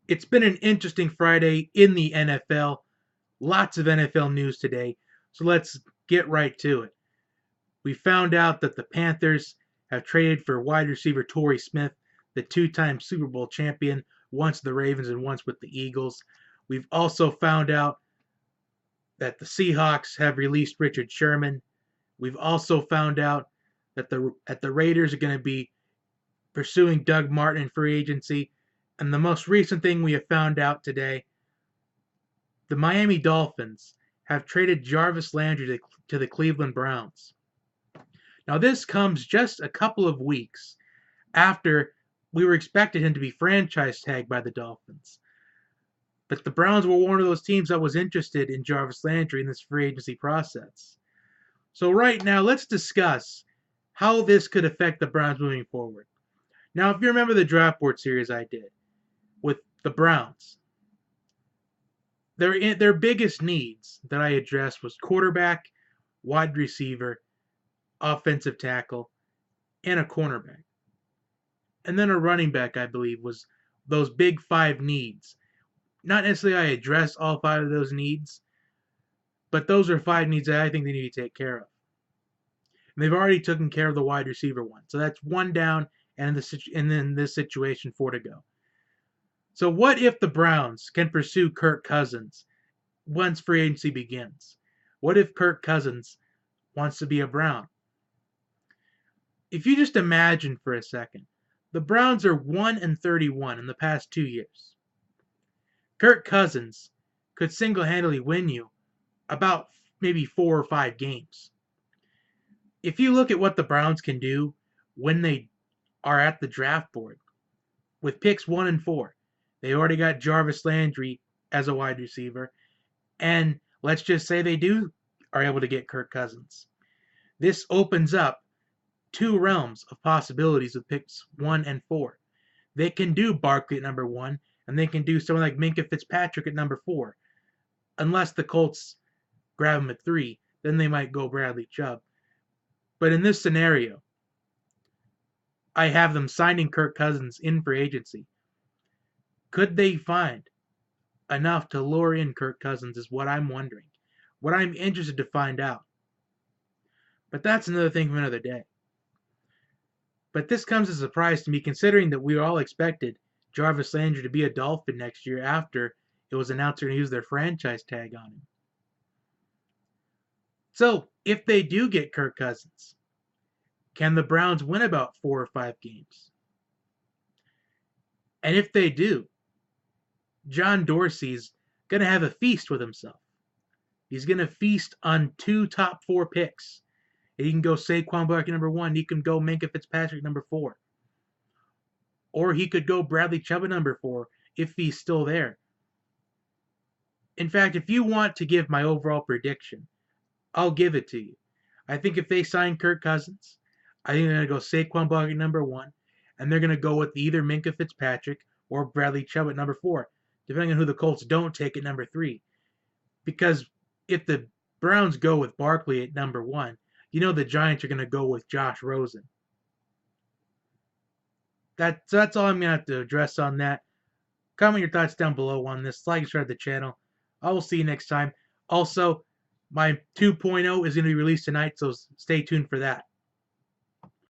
It's been an interesting Friday in the NFL. Lots of NFL news today, so let's get right to it. We found out that the Panthers have traded for wide receiver Torrey Smith, the two-time Super Bowl champion, once with the Ravens and once with the Eagles. We've also found out that the Seahawks have released Richard Sherman. We've also found out that the Raiders are going to be pursuing Doug Martin in free agency. And the most recent thing we have found out today, the Miami Dolphins have traded Jarvis Landry to the Cleveland Browns. Now, this comes just a couple of weeks after we were expecting him to be franchise tagged by the Dolphins. But the Browns were one of those teams that was interested in Jarvis Landry in this free agency process. So right now, let's discuss how this could affect the Browns moving forward. Now, if you remember the draft board series I did with the Browns, their biggest needs that I addressed was quarterback, wide receiver, offensive tackle, and a cornerback. And then a running back, I believe, was those big five needs. Not necessarily I addressed all five of those needs, but those are five needs that I think they need to take care of. And they've already taken care of the wide receiver one. So that's one down, and in this situation, four to go. So what if the Browns can pursue Kirk Cousins once free agency begins? What if Kirk Cousins wants to be a Brown? If you just imagine for a second, the Browns are 1-31 in the past 2 years. Kirk Cousins could single-handedly win you about maybe 4 or 5 games. If you look at what the Browns can do when they are at the draft board, with picks 1 and 4, they already got Jarvis Landry as a wide receiver, and let's just say they are able to get Kirk Cousins. This opens up two realms of possibilities with picks 1 and 4. They can do Barkley at number 1, and they can do someone like Minkah Fitzpatrick at number 4. Unless the Colts grab him at 3, then they might go Bradley Chubb. But in this scenario, I have them signing Kirk Cousins in free agency. Could they find enough to lure in Kirk Cousins is what I'm wondering. What I'm interested to find out. But that's another thing for another day. But this comes as a surprise to me considering that we all expected Jarvis Landry to be a Dolphin next year after it was announced they're going to use their franchise tag on him. So, if they do get Kirk Cousins, can the Browns win about 4 or 5 games? And if they do, John Dorsey's going to have a feast with himself. He's going to feast on 2 top 4 picks. He can go Saquon Barkley number 1. He can go Minkah Fitzpatrick number 4. Or he could go Bradley Chubb at number 4 if he's still there. In fact, if you want to give my overall prediction, I'll give it to you. I think if they sign Kirk Cousins, I think they're going to go Saquon Barkley number 1, and they're going to go with either Minkah Fitzpatrick or Bradley Chubb at number 4, depending on who the Colts don't take at number 3. Because if the Browns go with Barkley at number 1, you know the Giants are going to go with Josh Rosen. That's all I'm going to have to address on that. Comment your thoughts down below on this. Like and subscribe to the channel. I will see you next time. Also, my 2.0 is going to be released tonight, so stay tuned for that.